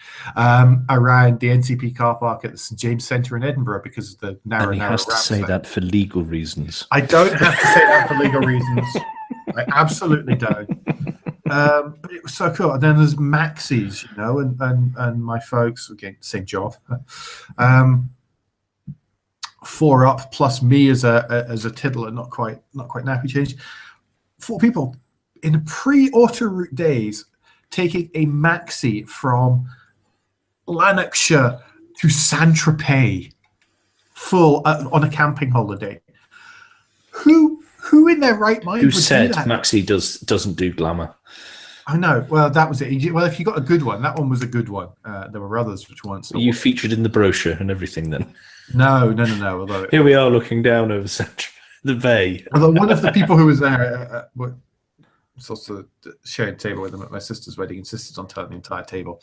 around the NCP car park at the St James Centre in Edinburgh because of the narrow. And he has to say that for legal reasons. I don't have to say that for legal reasons. I absolutely don't. But it was so cool. And then there's Maxis, and my folks, again, same job. 4 up plus me as a tiddler, not quite nappy change. 4 people in pre-auto route days taking a Maxi from Lanarkshire to Saint-Tropez full on a camping holiday. Who in their right mind who would said do that? Maxi doesn't do glamour? I know. Well, that was it. Well, if you got a good one, that one was a good one. There were others which weren't. You featured in the brochure and everything then? No. Although here we are looking down over the bay. Although one of the people who was there, was also sharing a table with them at my sister's wedding, insisted on telling the entire table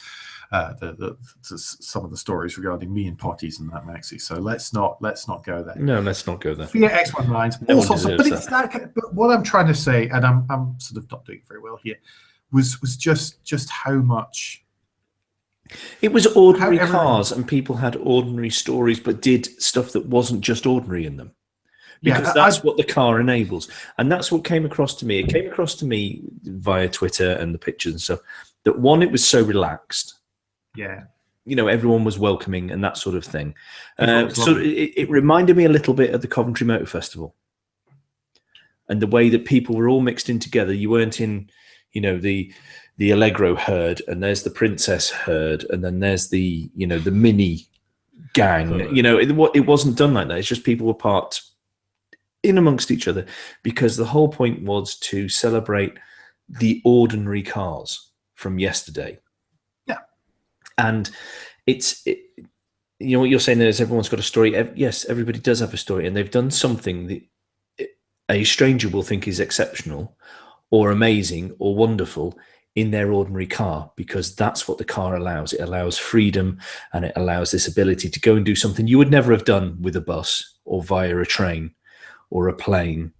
some of the stories regarding me and potties and that Maxi. So let's not go there. No, let's not go there. Fiat X19s, all sorts of. But it's that. But what I'm trying to say, and I'm sort of not doing very well here, was just how much. It was ordinary cars, and people had ordinary stories, but did stuff that wasn't just ordinary in them. Because that's what the car enables. And that's what came across to me. It came across to me via Twitter and the pictures and stuff, that one, it was so relaxed. Yeah. Everyone was welcoming and that sort of thing. So it reminded me a little bit of the Coventry Motor Festival. And the way that people were all mixed in together. You weren't in, the Allegro herd, and there's the Princess herd, and then there's the, the mini gang. It wasn't done like that. It's just people were parked in amongst each other, because the whole point was to celebrate the ordinary cars from yesterday. Yeah. And what you're saying there is everyone's got a story. Yes, everybody does have a story, and they've done something that a stranger will think is exceptional or amazing or wonderful in their ordinary car, because that's what the car allows. It allows freedom, and it allows this ability to go and do something you would never have done with a bus or via a train or a plane.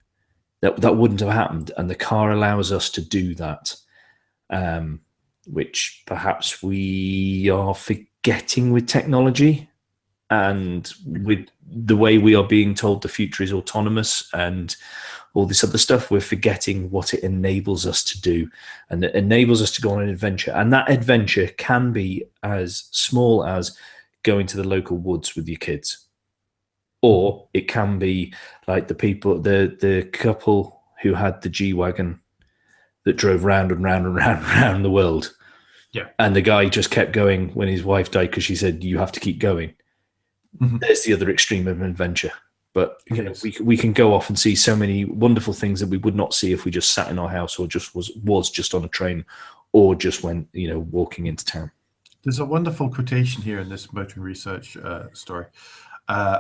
That wouldn't have happened, and the car allows us to do that, which perhaps we are forgetting with technology and with the way we are being told the future is autonomous and all this other stuff. We're forgetting what it enables us to do, and it enables us to go on an adventure. And that adventure can be as small as going to the local woods with your kids, or it can be like the couple who had the G-Wagon that drove round and round and round and round the world. Yeah. And the guy just kept going when his wife died because she said, you have to keep going. Mm-hmm. There's the other extreme of an adventure. But we can go off and see so many wonderful things that we would not see if we just sat in our house or just was just on a train or just went, walking into town. There's a wonderful quotation here in this motoring research story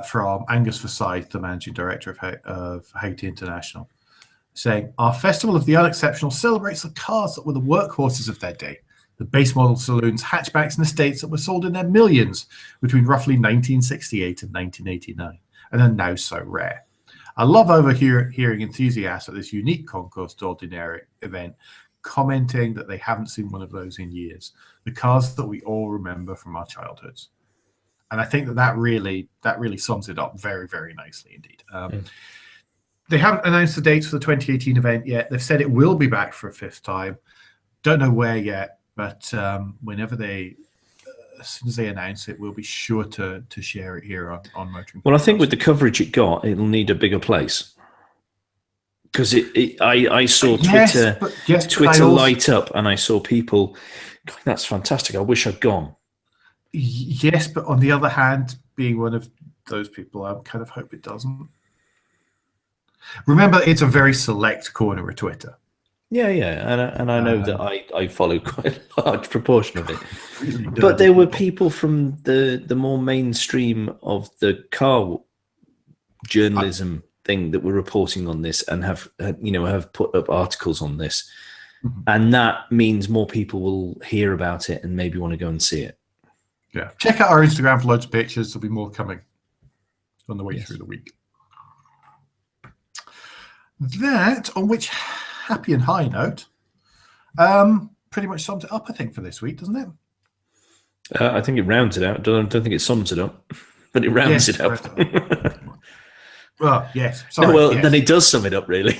from Angus Forsyth, the managing director of Haiti International, saying, "Our Festival of the Unexceptional celebrates the cars that were the workhorses of their day. The base model saloons, hatchbacks, and estates that were sold in their millions between roughly 1968 and 1989, and are now so rare. I love overhearing enthusiasts at this unique Concours d'Ordinaire event commenting that they haven't seen one of those in years. The cars that we all remember from our childhoods." And I think that really sums it up very, very nicely indeed. They haven't announced the dates for the 2018 event yet. They've said it will be back for a fifth time. Don't know where yet, but whenever as soon as they announce it, we'll be sure to share it here on Motoring. Well, I think with the coverage it got, it'll need a bigger place. Because I saw Twitter light up, and I saw people going, "That's fantastic. I wish I'd gone." Yes, but on the other hand, being one of those people, I kind of hope it doesn't. Remember, it's a very select corner of Twitter. Yeah, and I know that I follow quite a large proportion of it. Really, but there were people from the more mainstream of the car journalism thing that were reporting on this and have put up articles on this, and that means more people will hear about it and maybe want to go and see it. Yeah, check out our Instagram for loads of pictures. There'll be more coming on the way through the week. That, on which happy and high note, pretty much sums it up, I think, for this week, doesn't it? I think it rounds it out. I don't think it sums it up, but it rounds it up. Well, yes. Sorry, then it does sum it up, really.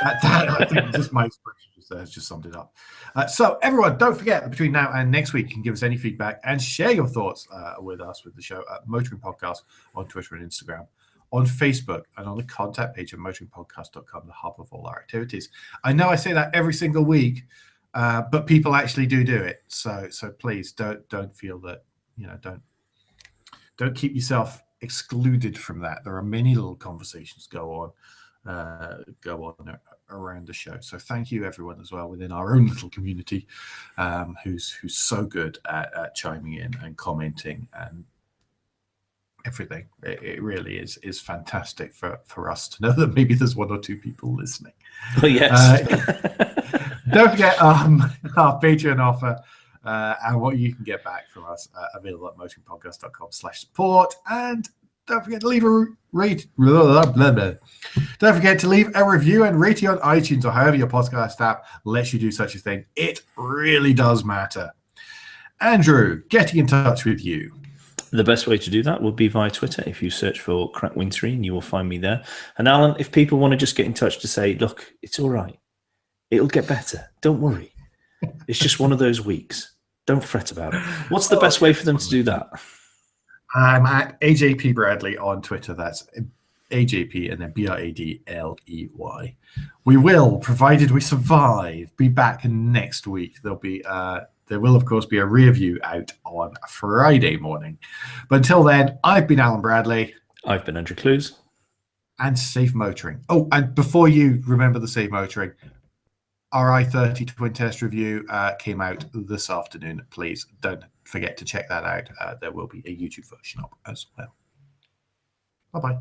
I think just my expression has just summed it up. So, everyone, don't forget that between now and next week, you can give us any feedback and share your thoughts with us, with the show at Motoring Podcast on Twitter and Instagram, on Facebook, and on the contact page at motoringpodcast.com, the hub of all our activities. I know I say that every single week, but people actually do it. So please don't feel that, don't keep yourself excluded from that. There are many little conversations go on around the show. So thank you everyone as well within our own little community, who's so good at chiming in and commenting and everything. It really is fantastic for us to know that maybe there's one or two people listening. Oh, yes. Don't forget our Patreon offer and what you can get back from us, available at motoringpodcast.com/support. And don't forget to leave a Don't forget to leave a review and rating on iTunes or however your podcast app lets you do such a thing. It really does matter. Andrew, getting in touch with you. The best way to do that would be via Twitter. If you search for Crackwingscreen, you will find me there. And Alan, if people want to just get in touch to say, look, it's all right. It'll get better. Don't worry. It's just one of those weeks. Don't fret about it. What's the best way for them to do that? I'm at AJP Bradley on Twitter. That's AJP and then BRADLEY. We will, provided we survive, be back next week. There will, of course, be a review out on Friday morning. But until then, I've been Alan Bradley. I've been Andrew Clews. and safe motoring. Oh, and before you remember the safe motoring, our i30 twin test review came out this afternoon. Please don't forget to check that out. There will be a YouTube version up as well. Bye-bye.